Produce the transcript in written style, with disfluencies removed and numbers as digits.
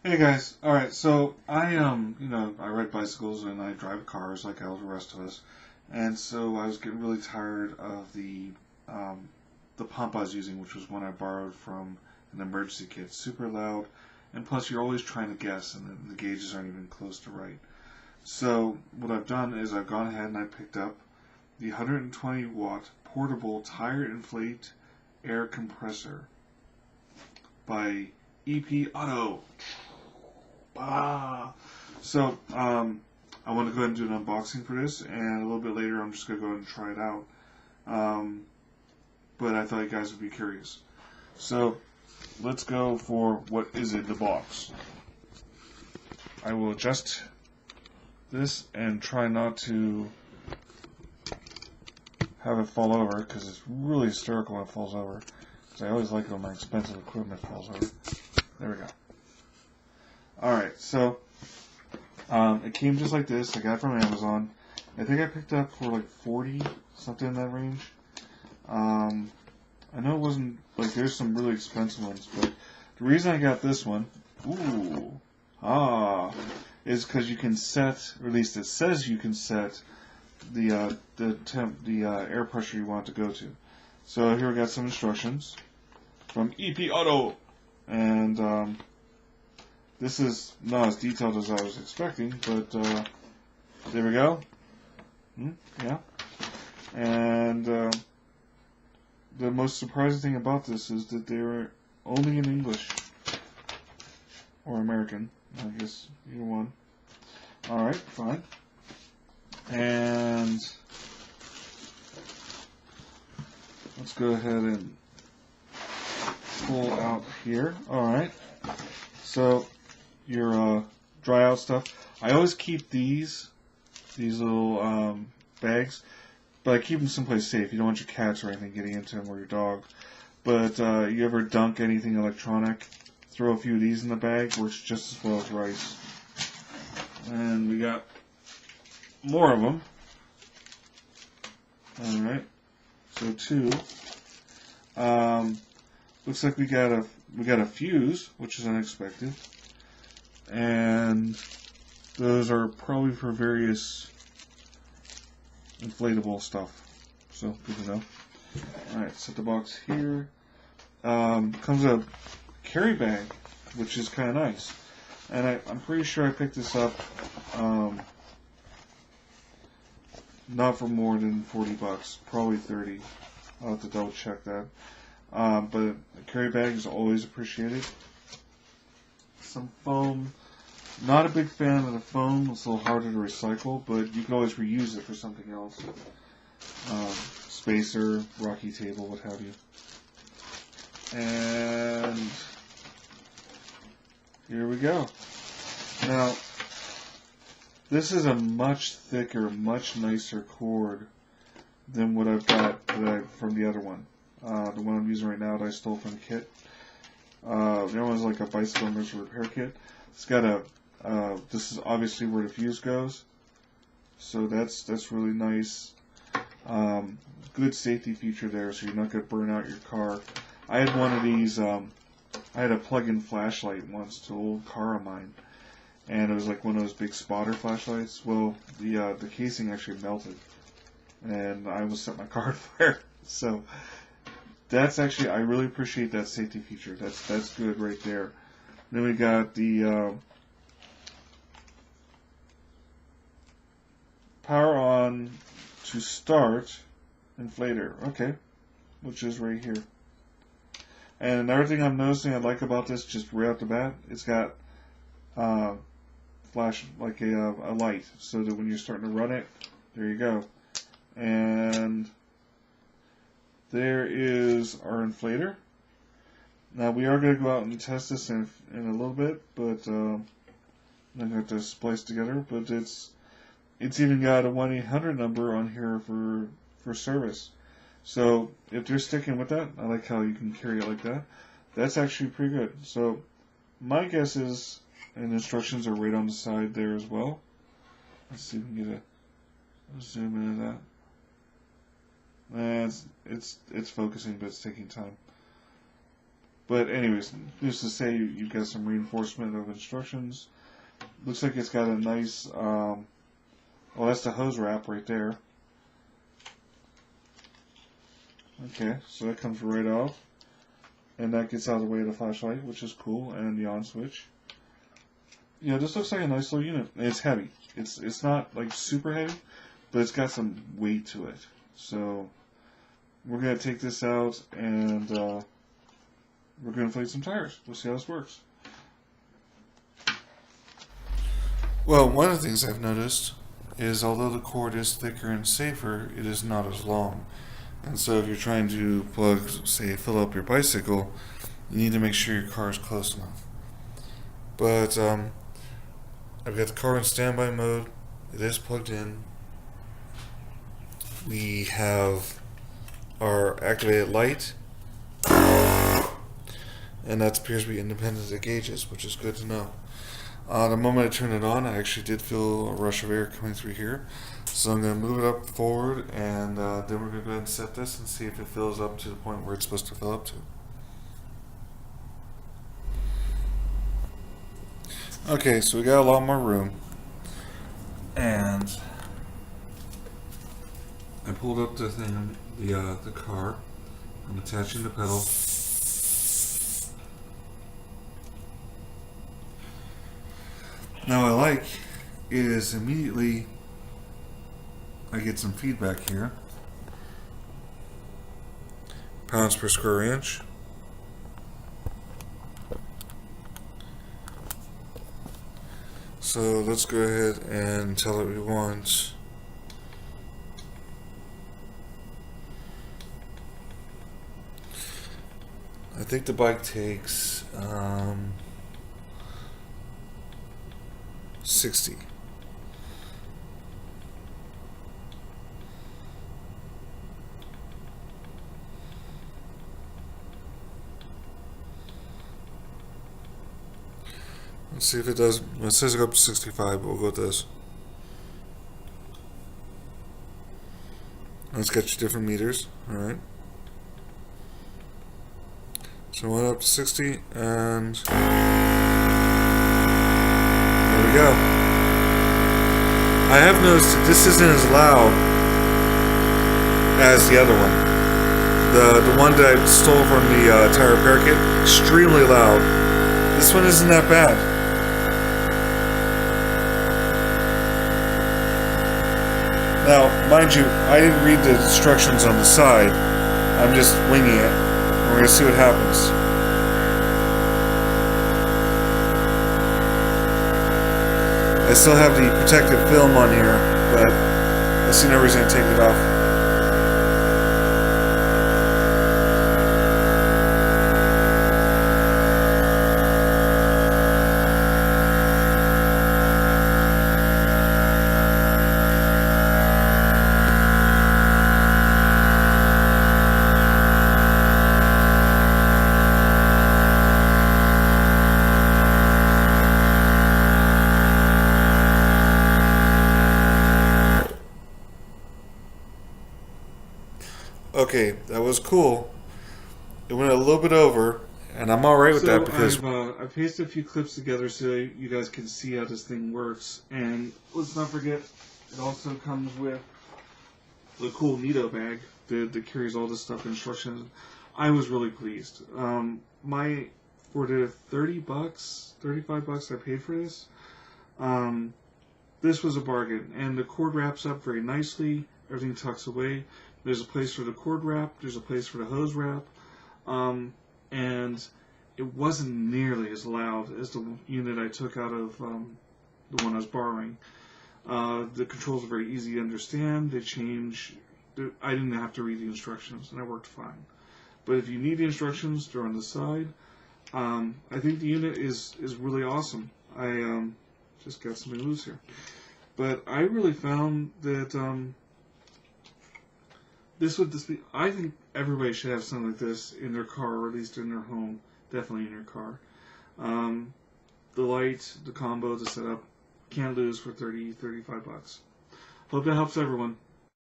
Hey guys, alright, so I ride bicycles and I drive cars like all the rest of us. And so I was getting really tired of the pump I was using, which was one I borrowed from an emergency kit. Super loud, and plus you're always trying to guess, and the gauges aren't even close to right. So what I've done is I've gone ahead and I picked up the 120 watt portable tire inflate air compressor by EPauto. Ah. So, I want to go ahead and do an unboxing for this, and a little bit later I'm just going to go ahead and try it out. Um, but I thought you guys would be curious. So, let's go for what is in the box. I will adjust this and try not to have it fall over, because it's really hysterical when it falls over. Because I always like it when my expensive equipment falls over. There we go. Alright, so it came just like this. I got it from Amazon. I think I picked up for like 40, something in that range. I know it wasn't, like, there's some really expensive ones, but the reason I got this one, is because you can set, or at least it says you can set the air pressure you want it to go to. So here we got some instructions from EPauto, and this is not as detailed as I was expecting, but there we go. Yeah. And the most surprising thing about this is that they're only in English. Or American. I guess either one. Alright, fine. And let's go ahead and pull out here. Alright. So your dry out stuff. I always keep these little bags, but I keep them someplace safe. You don't want your cats or anything getting into them, or your dog. But you ever dunk anything electronic? Throw a few of these in the bag. Works just as well as rice. And we got more of them. All right. So two. Looks like we got a fuse, which is unexpected. And those are probably for various inflatable stuff. So, good to know. Alright, set the box here. Comes a carry bag, which is kind of nice. And I'm pretty sure I picked this up not for more than 40 bucks, probably 30. I'll have to double check that. But a carry bag is always appreciated. Some foam. Not a big fan of the foam. It's a little harder to recycle, but you can always reuse it for something else. Spacer, rocky table, what have you. And here we go. Now, this is a much thicker, much nicer cord than what I've got from the other one. The one I'm using right now that I stole from the kit. The other one's like a bicycle emergency repair kit. It's got a this is obviously where the fuse goes, so that's really nice. Good safety feature there, so you're not going to burn out your car. I had one of these. I had a plug-in flashlight once to an old car of mine, and it was like one of those big spotter flashlights. Well, the casing actually melted, and I almost set my car on fire. So that's actually, I really appreciate that safety feature. That's good right there. Then we got the power on to start inflator, okay, which is right here. And another thing I'm noticing I like about this, just right off the bat, it's got flash, like a light, so that when you're starting to run it, there you go. And there is our inflator. Now we are going to go out and test this in a little bit, but I'm going to have to splice together. But it's even got a 1-800 number on here for service. So if they're sticking with that, I like how you can carry it like that. That's actually pretty good. So my guess is, and instructions are right on the side there as well. Let's see if we can get a zoom into that. It's focusing, but it's taking time. But anyways, just to say, you've got some reinforcement of instructions. Looks like it's got a nice, well, that's the hose wrap right there. Okay, so that comes right off. And that gets out of the way of the flashlight, which is cool, and the on switch. You know, this looks like a nice little unit. It's heavy. It's not like super heavy, but it's got some weight to it. So we're gonna take this out and we're gonna inflate some tires. We'll see how this works. Well, one of the things I've noticed is although the cord is thicker and safer, it is not as long. And so if you're trying to plug, say, fill up your bicycle, you need to make sure your car is close enough. But I've got the car in standby mode. It is plugged in. We have our activated light. And that appears to be independent of the gauges, which is good to know. The moment I turned it on, I actually did feel a rush of air coming through here. So I'm going to move it up forward, and then we're going to go ahead and set this and see if it fills up to the point where it's supposed to fill up to. Okay, so we got a lot more room. And I pulled up the thing, the car. I'm attaching the pedal. Now what I like is immediately I get some feedback here. Pounds per square inch. So let's go ahead and tell it we want I think the bike takes 60. Let's see if it does. It says it go up to 65, but we'll go with this. Let's get you different meters. Alright. So went up to 60, and there we go. I have noticed that this isn't as loud as the other one. The one that I stole from the tire repair kit, extremely loud. This one isn't that bad. Now, mind you, I didn't read the instructions on the side. I'm just winging it. We're going to see what happens. I still have the protective film on here, but I see no reason to take it off. Okay, that was cool. It went a little bit over, and I'm alright with that because I've pasted a few clips together so you guys can see how this thing works. And let's not forget, it also comes with the cool Nito bag that carries all this stuff, instructions. I was really pleased. For the $35 I paid for this, this was a bargain. And the cord wraps up very nicely. Everything tucks away. There's a place for the cord wrap. There's a place for the hose wrap. And it wasn't nearly as loud as the unit I took out of the one I was borrowing. The controls are very easy to understand. They change. I didn't have to read the instructions, and it worked fine. But if you need the instructions, they're on the side. I think the unit is really awesome. I just got something loose here. But I really found that I think everybody should have something like this in their car, or at least in their home. Definitely in your car. The light, the combo, the setup, can't lose for $35. Hope that helps everyone.